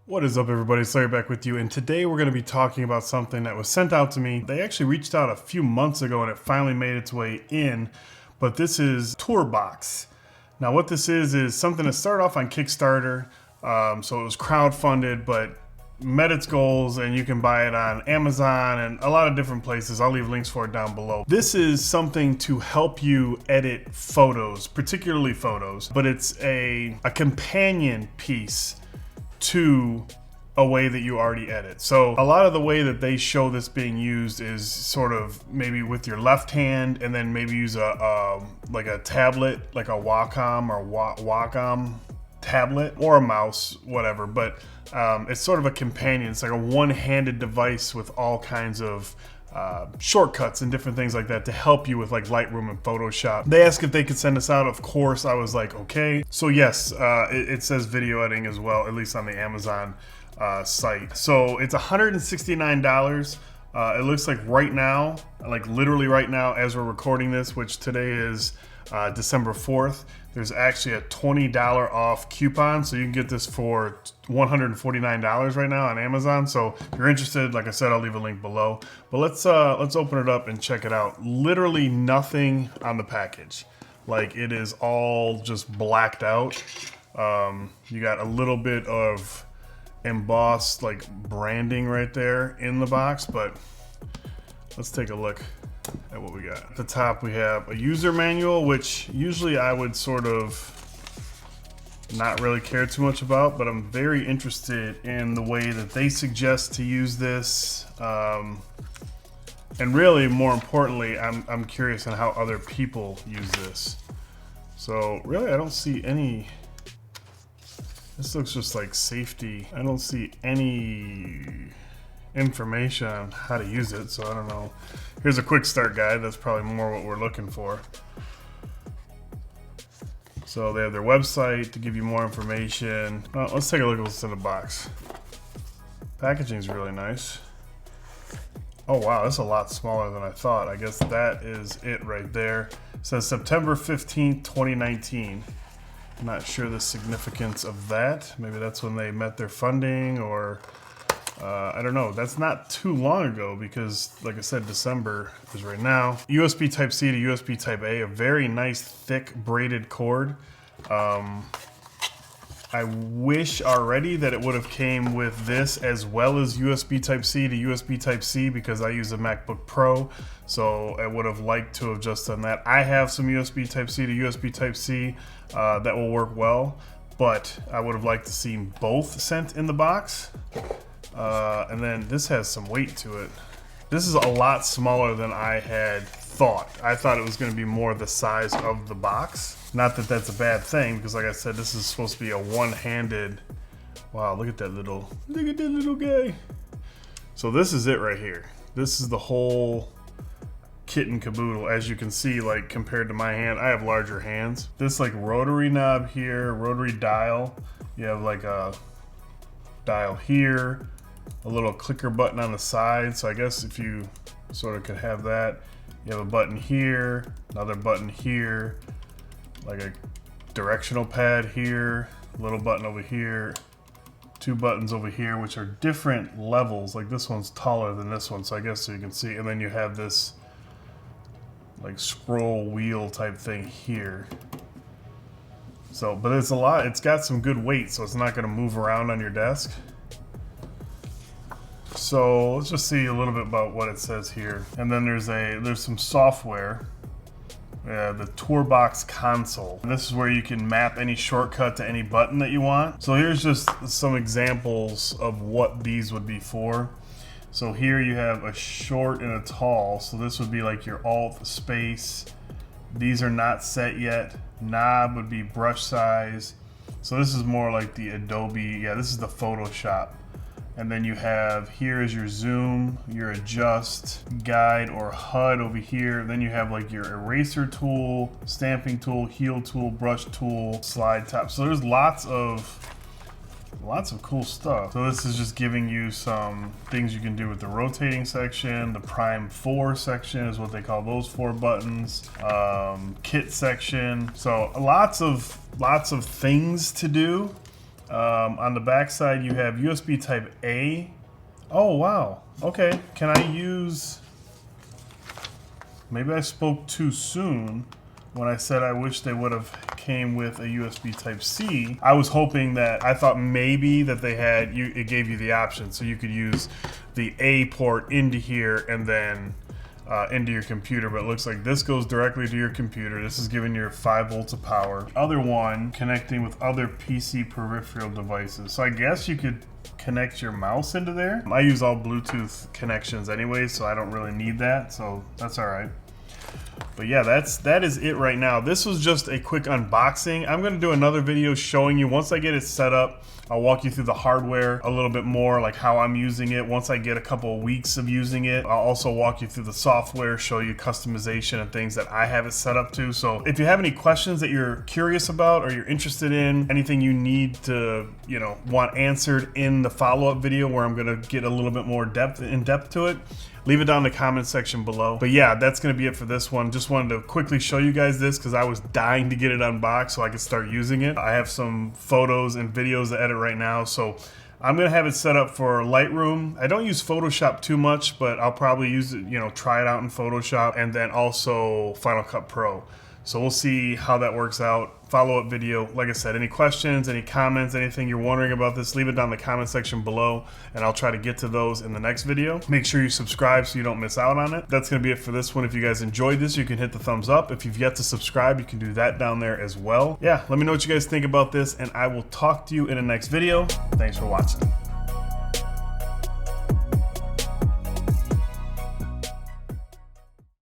What is up, everybody? It's Larry back with you, and today we're going to be talking about something that was sent out to me. They actually reached out a few months ago and it finally made its way in, but this is TourBox. Now what this is something that started off on Kickstarter, so it was crowdfunded, but met its goals, and you can buy it on Amazon and a lot of different places. I'll leave links for it down below. This is something to help you edit photos, particularly photos, but it's a companion piece to a way that you already edit. So a lot of the way that they show this being used is sort of maybe with your left hand, and then maybe use like a tablet, like a Wacom or Wacom tablet, or a mouse, whatever. But it's sort of a companion. It's like a one-handed device with all kinds of shortcuts and different things like that to help you with like Lightroom and Photoshop. They asked if they could send us out. Of course, I was like, okay. So yes, it says video editing as well, at least on the Amazon site. So it's $169. It looks like right now, like literally right now as we're recording this, which today is December 4th, there's actually a $20 off coupon, so you can get this for $149 right now on Amazon. So if you're interested, like I said, I'll leave a link below. But let's open it up and check it out. Literally nothing on the package. Like, it is all just blacked out. You got a little bit of embossed like branding right there in the box, but let's take a look at what we got. At the top we have a user manual, which usually I would sort of not really care too much about, but I'm very interested in the way that they suggest to use this, and really more importantly, I'm curious on how other people use this. So really I don't see any. This looks just like safety. I don't see any information on how to use it, so I don't know. Here's a quick start guide. That's probably more what we're looking for. So they have their website to give you more information. Well, let's take a look at what's in the box. Packaging is really nice. Oh wow, that's a lot smaller than I thought. I guess that is it right there. It says September 15th, 2019. I'm not sure the significance of that. Maybe that's when they met their funding, or I don't know. That's not too long ago, because like I said, December is right now. USB Type-C to USB Type-A, a very nice thick braided cord. I wish already that it would have came with this as well as USB Type-C to USB Type-C, because I use a MacBook Pro, so I would have liked to have just done that. I have some USB Type-C to USB Type-C that will work well, but I would have liked to see both sent in the box. And then this has some weight to it. This is a lot smaller than I had thought. I thought it was going to be more the size of the box. Not that that's a bad thing, because like I said, this is supposed to be a one-handed. Wow, look at that little guy. So this is it right here. This is the whole kit and caboodle. As you can see, like compared to my hand, I have larger hands. This like rotary knob here, rotary dial. You have like a dial here, a little clicker button on the side. So I guess if you sort of could have that, you have a button here, another button here, like a directional pad here, a little button over here, two buttons over here, which are different levels. Like this one's taller than this one, so I guess so you can see. And then you have this like scroll wheel type thing here. So, but it's a lot. It's got some good weight, so it's not going to move around on your desk. So let's just see a little bit about what it says here. And then there's some software. The TourBox console. And this is where you can map any shortcut to any button that you want. So here's just some examples of what these would be for. So here you have a short and a tall. So this would be like your alt space. These are not set yet. Knob would be brush size. So this is more like the Adobe, yeah, this is the Photoshop. And then you have, here is your zoom, your adjust, guide or HUD over here. Then you have like your eraser tool, stamping tool, heal tool, brush tool, slide top. So there's lots of cool stuff. So this is just giving you some things you can do with the rotating section. The prime 4 section is what they call those 4 buttons. Kit section. So lots of things to do. On the back side, you have USB Type A. Oh, wow. Okay. Can I use... Maybe I spoke too soon when I said I wish they would have came with a USB Type C. I was hoping that, I thought maybe that they had, it gave you the option so you could use the A port into here and then into your computer, but it looks like this goes directly to your computer. This is giving you 5 volts of power. Other one connecting with other PC peripheral devices. So I guess you could connect your mouse into there. I use all Bluetooth connections anyway, so I don't really need that, so that's all right. But yeah, that is it right now. This was just a quick unboxing. I'm gonna do another video showing you, once I get it set up, I'll walk you through the hardware a little bit more, like how I'm using it. Once I get a couple of weeks of using it, I'll also walk you through the software, show you customization and things that I have it set up to. So if you have any questions that you're curious about or you're interested in, anything you need to, want answered in the follow-up video where I'm gonna get a little bit more in depth to it, leave it down in the comment section below. But yeah, that's gonna be it for this one. Just wanted to quickly show you guys this because I was dying to get it unboxed so I could start using it. I have some photos and videos to edit right now, so I'm gonna have it set up for Lightroom. I don't use Photoshop too much, but I'll probably use it, try it out in Photoshop, and then also Final Cut Pro. So we'll see how that works out. Follow-up video. Like I said, any questions, any comments, anything you're wondering about this, leave it down in the comment section below, and I'll try to get to those in the next video. Make sure you subscribe so you don't miss out on it. That's gonna be it for this one. If you guys enjoyed this, you can hit the thumbs up. If you've yet to subscribe, you can do that down there as well. Yeah, let me know what you guys think about this, and I will talk to you in the next video. Thanks for watching.